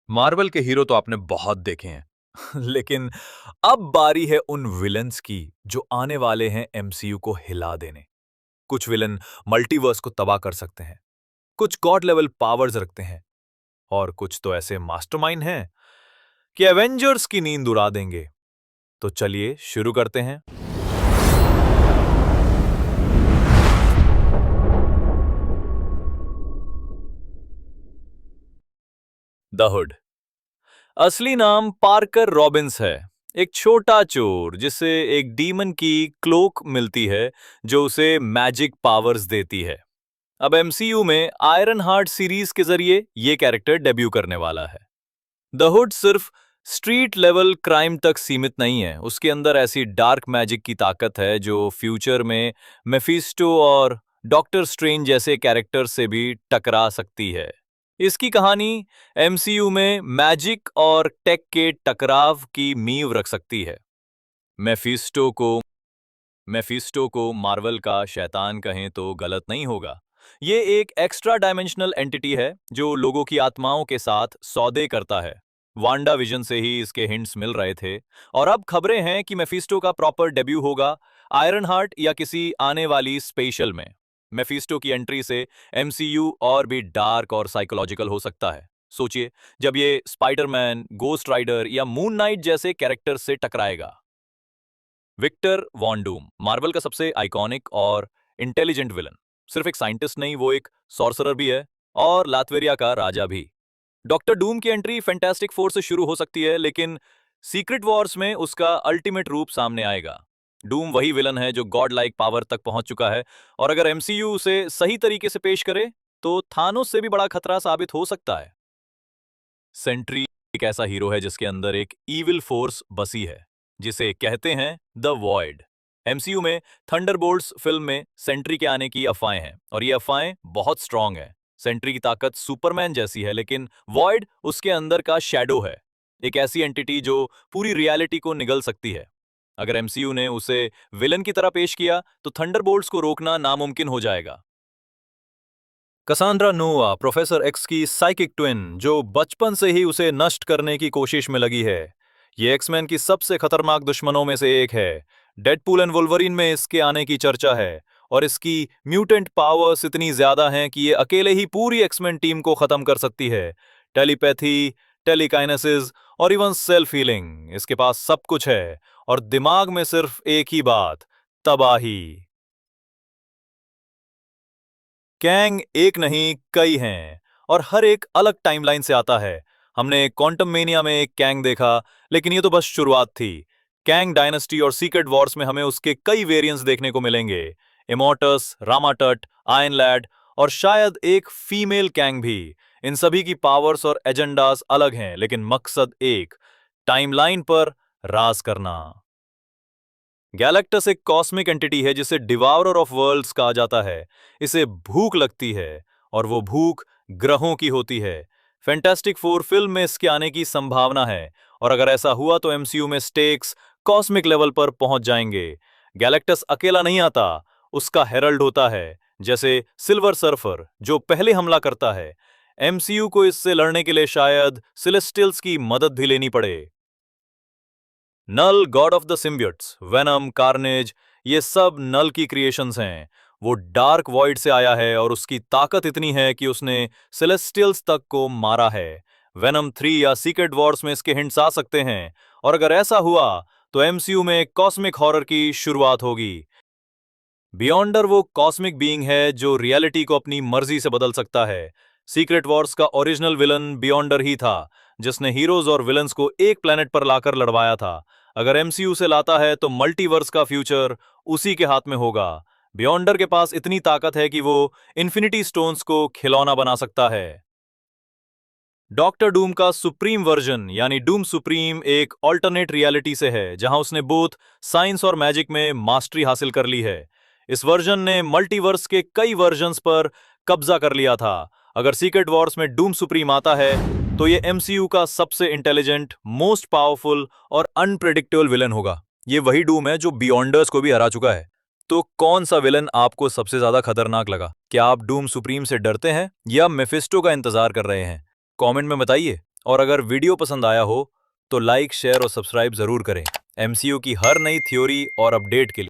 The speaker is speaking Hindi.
मार्वल के हीरो तो आपने बहुत देखे हैं लेकिन अब बारी है उन विलन्स की जो आने वाले हैं एमसीयू को हिला देने। कुछ विलन मल्टीवर्स को तबाह कर सकते हैं, कुछ गॉड लेवल पावर्स रखते हैं और कुछ तो ऐसे मास्टरमाइंड हैं कि एवेंजर्स की नींद उड़ा देंगे। तो चलिए शुरू करते हैं। The hood. असली नाम पार्कर रॉबिन्स है। एक छोटा चोर जिसे एक डीमन की क्लोक मिलती है जो उसे मैजिक पावर्स देती है। अब एमसीयू में आयरन हार्ट सीरीज के जरिए ये कैरेक्टर डेब्यू करने वाला है। द हुड सिर्फ स्ट्रीट लेवल क्राइम तक सीमित नहीं है, उसके अंदर ऐसी डार्क मैजिक की ताकत है जो फ्यूचर में मेफिस्टो और डॉक्टर स्ट्रेंज जैसे कैरेक्टर से भी टकरा सकती है। इसकी कहानी एमसीयू में मैजिक और टेक के टकराव की नींव रख सकती है। मेफिस्टो को मेफिस्टो को मार्वल का शैतान कहें तो गलत नहीं होगा। ये एक एक्स्ट्रा डायमेंशनल एंटिटी है जो लोगों की आत्माओं के साथ सौदे करता है। वांडा विजन से ही इसके हिंट्स मिल रहे थे और अब खबरें हैं कि मेफिस्टो का प्रॉपर डेब्यू होगा आयरन हार्ट या किसी आने वाली स्पेशल में। मेफिस्टो की एंट्री से एमसीयू और भी डार्क और साइकोलॉजिकल हो सकता है। सोचिए, जब ये स्पाइडरमैन, गोस्ट राइडर या मून नाइट जैसे कैरेक्टर से टकराएगा। विक्टर वॉन डूम मार्वल का सबसे आइकॉनिक और इंटेलिजेंट विलन। सिर्फ एक साइंटिस्ट नहीं, वो एक सॉर्सरर भी है और लातवेरिया का राजा भी। डॉक्टर डूम की एंट्री फैंटास्टिक फोर से शुरू हो सकती है, लेकिन सीक्रेट वॉर्स में उसका अल्टीमेट रूप सामने आएगा। डूम वही विलन है जो गॉड लाइक पावर तक पहुंच चुका है और अगर एमसीयू उसे सही तरीके से पेश करे तो थानोस से भी बड़ा खतरा साबित हो सकता है। सेंट्री एक ऐसा हीरो है जिसके अंदर एक ईविल फोर्स बसी है जिसे कहते हैं द वॉइड। एमसीयू में थंडरबोल्ट्स फिल्म में सेंट्री के आने की अफवाहें हैं और ये अफवाहें बहुत स्ट्रांग है। सेंट्री की ताकत सुपरमैन जैसी है, लेकिन वॉइड उसके अंदर का शैडो है, एक ऐसी एंटिटी जो पूरी रियलिटी को निगल सकती है। अगर एमसीयू ने उसे विलन की तरह पेश किया तो थंडरबोल्ट्स को रोकना नामुमकिन हो जाएगा। कसांड्रा नोआ प्रोफेसर एक्स की साइकिक ट्विन जो बचपन से ही उसे नष्ट करने की कोशिश में लगी है। ये एक्समैन की सबसे खतरनाक दुश्मनों में से एक है। डेडपूल एंड वुल्वरीन में इसके आने की चर्चा है और इसकी म्यूटेंट पावर्स इतनी ज्यादा हैं कि ये अकेले ही पूरी एक्समैन टीम को खत्म कर सकती है। टेलीपैथी, टेलीकाइनेसिस और इवन सेल्फ हीलिंग, इसके पास सब कुछ है और दिमाग में सिर्फ एक ही बात, तबाही। कैंग एक नहीं कई हैं और हर एक अलग टाइमलाइन से आता है। हमने क्वांटम मेनिया में एक कैंग देखा, लेकिन ये तो बस शुरुआत थी। कैंग डायनेस्टी और सीक्रेट वॉर्स में हमें उसके कई वेरिएंट्स देखने को मिलेंगे। इमोर्टस, रामाटट, आयन लैड और शायद एक फीमेल कैंग भी। इन सभी की पावर्स और एजेंडास अलग हैं, लेकिन मकसद एक, टाइमलाइन पर राज करना। गैलेक्टस एक कॉस्मिक एंटिटी है जिसे डिवाउरर ऑफ वर्ल्ड्स कहा जाता है। इसे भूख लगती है और वो भूख ग्रहों की होती है। फैंटास्टिक फोर फिल्म में इसके आने की संभावना है और अगर ऐसा हुआ तो एमसीयू में स्टेक्स कॉस्मिक लेवल पर पहुंच जाएंगे। गैलेक्टस अकेला नहीं आता, उसका हेरल्ड होता है, जैसे सिल्वर सर्फर जो पहले हमला करता है। एमसीयू को इससे लड़ने के लिए शायद सिलेस्टियल्स की मदद भी लेनी पड़े। Knull god of the symbiotes, Venom, Carnage, ये सब नल की क्रिएशंस हैं। वो डार्क वॉइड से आया है और उसकी ताकत इतनी है कि उसने सेलेस्टियल्स तक को मारा है। वेनम 3 या सीक्रेट वॉर्स में इसके हिंट्स आ सकते हैं और अगर ऐसा हुआ तो एमसीयू में कॉस्मिक हॉरर की शुरुआत होगी। बियॉन्डर वो कॉस्मिक बीइंग है जो रियलिटी को अपनी मर्जी से बदल सकता है। सीक्रेट वॉर्स का ओरिजिनल विलन बियॉन्डर ही था, जिसने हीरोज और विलन्स को एक प्लेनेट पर लाकर लड़वाया था। अगर एमसीयू से लाता है तो मल्टीवर्स का फ्यूचर उसी के हाथ में होगा। बियॉन्डर के पास इतनी ताकत है कि वो इन्फिनिटी स्टोन्स को खिलौना बना सकता है। डॉक्टर डूम का सुप्रीम वर्जन यानी डूम सुप्रीम एक ऑल्टरनेट रियलिटी से है जहां उसने बोथ साइंस और मैजिक में मास्टरी हासिल कर ली है। इस वर्जन ने मल्टीवर्स के कई वर्जन्स पर कब्जा कर लिया था। अगर सीक्रेट वॉर्स में डूम सुप्रीम आता है तो ये एमसीयू का सबसे इंटेलिजेंट, मोस्ट पावरफुल और अनप्रेडिक्टेबल विलन होगा। ये वही डूम है जो बियॉन्डर्स को भी हरा चुका है। तो कौन सा विलन आपको सबसे ज्यादा खतरनाक लगा? क्या आप डूम सुप्रीम से डरते हैं या मेफिस्टो का इंतजार कर रहे हैं? कमेंट में बताइए। और अगर वीडियो पसंद आया हो तो लाइक, शेयर और सब्सक्राइब जरूर करें एमसीयू की हर नई थ्योरी और अपडेट के लिए।